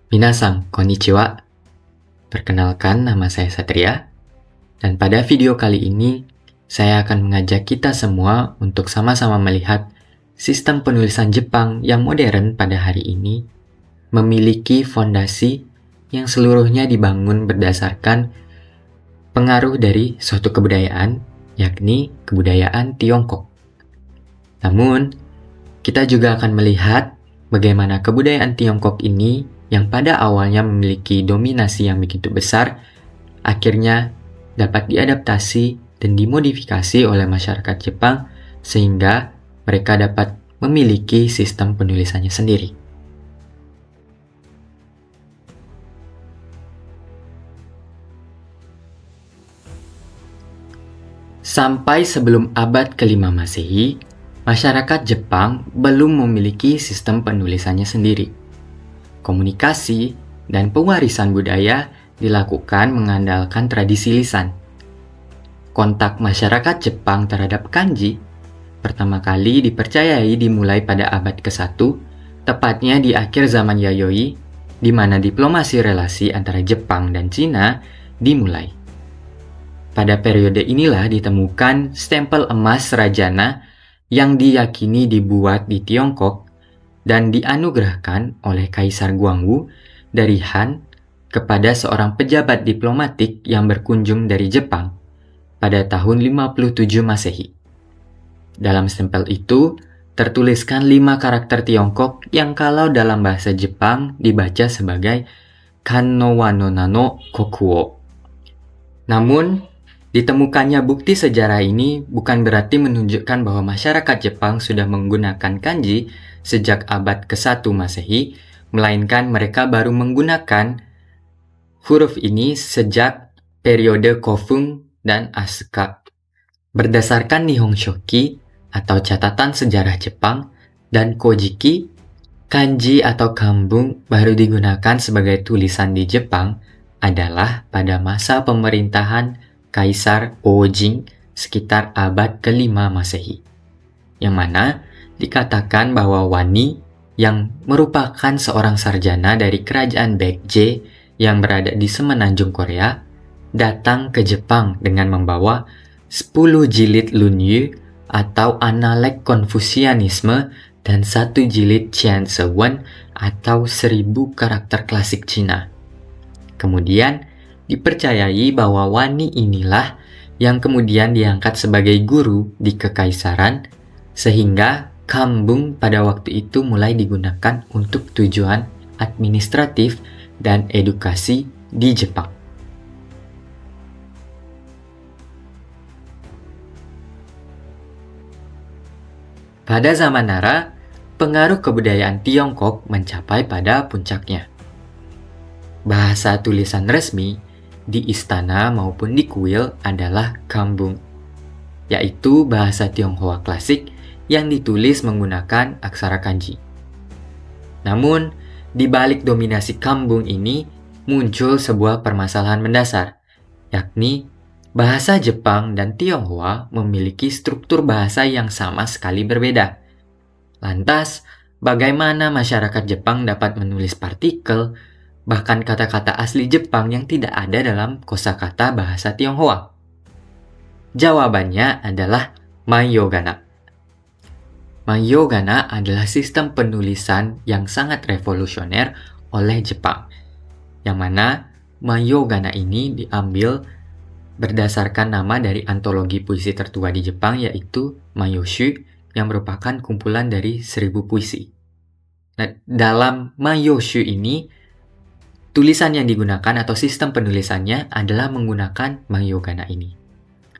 Minasan, konnichiwa. Perkenalkan, nama saya Satria. Dan pada video kali ini, saya akan mengajak kita semua untuk sama-sama melihat sistem penulisan Jepang yang modern pada hari ini memiliki fondasi yang seluruhnya dibangun berdasarkan pengaruh dari suatu kebudayaan, yakni kebudayaan Tiongkok. Namun, kita juga akan melihat bagaimana kebudayaan Tiongkok ini yang pada awalnya memiliki dominasi yang begitu besar, akhirnya dapat diadaptasi dan dimodifikasi oleh masyarakat Jepang sehingga mereka dapat memiliki sistem penulisannya sendiri. Sampai sebelum abad ke-5 Masehi, masyarakat Jepang belum memiliki sistem penulisannya sendiri. Komunikasi dan pewarisan budaya dilakukan mengandalkan tradisi lisan. Kontak masyarakat Jepang terhadap kanji pertama kali dipercayai dimulai pada abad ke-1, tepatnya di akhir zaman Yayoi, di mana diplomasi relasi antara Jepang dan Cina dimulai. Pada periode inilah ditemukan stempel emas Rajana yang diyakini dibuat di Tiongkok dan dianugerahkan oleh Kaisar Guangwu dari Han kepada seorang pejabat diplomatik yang berkunjung dari Jepang pada tahun 57 Masehi. Dalam stempel itu tertuliskan 5 karakter Tiongkok yang kalau dalam bahasa Jepang dibaca sebagai Kanno wa no nano kokuo. Namun, ditemukannya bukti sejarah ini bukan berarti menunjukkan bahwa masyarakat Jepang sudah menggunakan kanji sejak abad ke-1 Masehi, melainkan mereka baru menggunakan huruf ini sejak periode Kofun dan Asuka. Berdasarkan Nihon Shoki atau catatan sejarah Jepang dan Kojiki, kanji atau kambung baru digunakan sebagai tulisan di Jepang adalah pada masa pemerintahan Kaisar Ojing sekitar abad ke-5 Masehi, yang mana dikatakan bahwa Wani yang merupakan seorang sarjana dari kerajaan Baekje yang berada di semenanjung Korea datang ke Jepang dengan membawa 10 jilid Lunyu atau Analek Konfusianisme dan 1 jilid Qian Sewen atau 1000 karakter klasik Cina. Kemudian dipercayai bahwa Wani inilah yang kemudian diangkat sebagai guru di kekaisaran sehingga kambung pada waktu itu mulai digunakan untuk tujuan administratif dan edukasi di Jepang. Pada zaman Nara, pengaruh kebudayaan Tiongkok mencapai pada puncaknya. Bahasa tulisan resmi di istana maupun di kuil adalah kambung, yaitu bahasa Tionghoa klasik yang ditulis menggunakan aksara kanji. Namun, di balik dominasi kambung ini muncul sebuah permasalahan mendasar, yakni bahasa Jepang dan Tionghoa memiliki struktur bahasa yang sama sekali berbeda. Lantas, bagaimana masyarakat Jepang dapat menulis partikel, bahkan kata-kata asli Jepang yang tidak ada dalam kosakata bahasa Tionghoa? Jawabannya adalah Maiyogana. Maiyogana adalah sistem penulisan yang sangat revolusioner oleh Jepang, yang mana Maiyogana ini diambil berdasarkan nama dari antologi puisi tertua di Jepang yaitu Maiyoshu yang merupakan kumpulan dari 1000 puisi. Nah, dalam Maiyoshu ini, tulisan yang digunakan atau sistem penulisannya adalah menggunakan Maiyogana ini.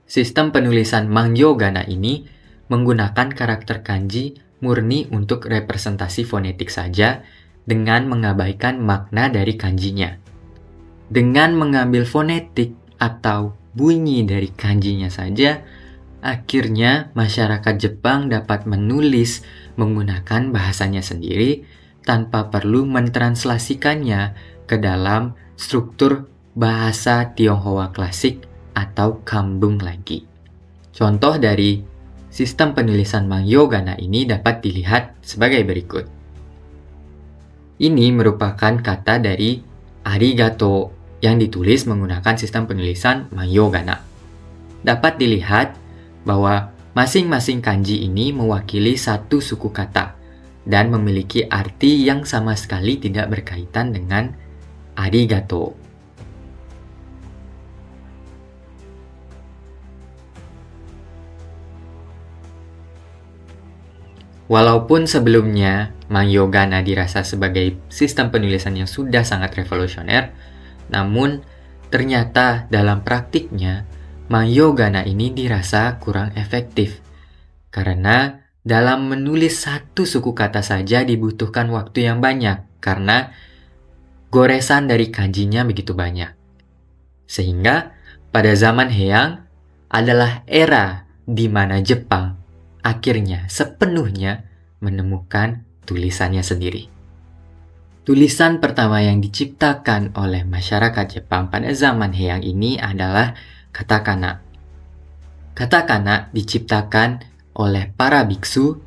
Sistem penulisan Maiyogana ini menggunakan karakter kanji murni untuk representasi fonetik saja dengan mengabaikan makna dari kanjinya. Dengan mengambil fonetik atau bunyi dari kanjinya saja, akhirnya masyarakat Jepang dapat menulis menggunakan bahasanya sendiri tanpa perlu mentranslasikannya ke dalam struktur bahasa Tionghoa klasik atau kambung lagi. Contoh dari sistem penulisan Maiyogana ini dapat dilihat sebagai berikut. Ini merupakan kata dari arigato yang ditulis menggunakan sistem penulisan Mayogana. Dapat dilihat bahwa masing-masing kanji ini mewakili satu suku kata dan memiliki arti yang sama sekali tidak berkaitan dengan arigato. Walaupun sebelumnya Mayogana dirasa sebagai sistem penulisan yang sudah sangat revolusioner, namun ternyata dalam praktiknya Mayogana ini dirasa kurang efektif karena dalam menulis satu suku kata saja dibutuhkan waktu yang banyak karena goresan dari kanjinya begitu banyak. Sehingga pada zaman Heian adalah era di mana Jepang akhirnya sepenuhnya menemukan tulisannya sendiri. Tulisan pertama yang diciptakan oleh masyarakat Jepang pada zaman Heian ini adalah katakana. Katakana diciptakan oleh para biksu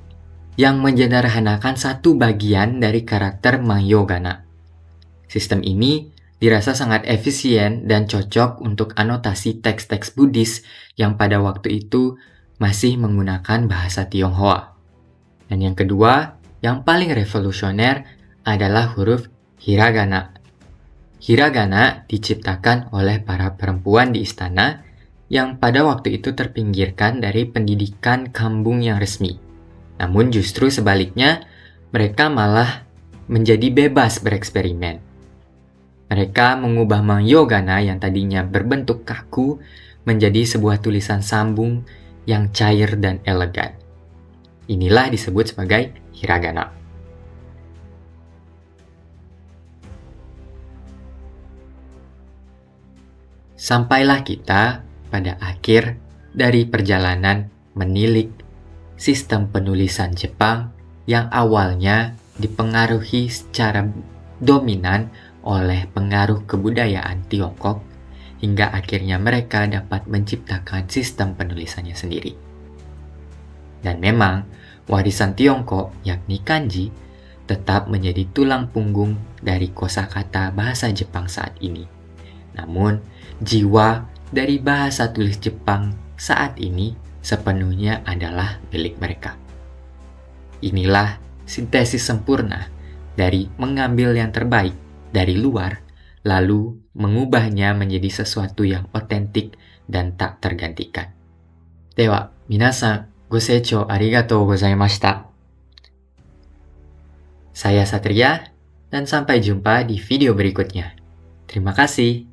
yang menyederhanakan satu bagian dari karakter Mayogana. Sistem ini dirasa sangat efisien dan cocok untuk anotasi teks-teks Buddhis yang pada waktu itu masih menggunakan bahasa Tionghoa. Dan yang kedua, yang paling revolusioner adalah huruf hiragana. Hiragana diciptakan oleh para perempuan di istana yang pada waktu itu terpinggirkan dari pendidikan kambung yang resmi. Namun justru sebaliknya, mereka malah menjadi bebas bereksperimen. Mereka mengubah Mayogana yang tadinya berbentuk kaku menjadi sebuah tulisan sambung yang cair dan elegan. Inilah disebut sebagai hiragana. Sampailah kita pada akhir dari perjalanan menilik sistem penulisan Jepang yang awalnya dipengaruhi secara dominan oleh pengaruh kebudayaan Tiongkok hingga akhirnya mereka dapat menciptakan sistem penulisannya sendiri. Dan memang, warisan Tiongkok yakni kanji tetap menjadi tulang punggung dari kosakata bahasa Jepang saat ini. Namun, jiwa dari bahasa tulis Jepang saat ini sepenuhnya adalah milik mereka. Inilah sintesis sempurna dari mengambil yang terbaik dari luar, lalu mengubahnya menjadi sesuatu yang otentik dan tak tergantikan. Dewa, minasan, goseichou arigatou gozaimashita. Saya Satria, dan sampai jumpa di video berikutnya. Terima kasih.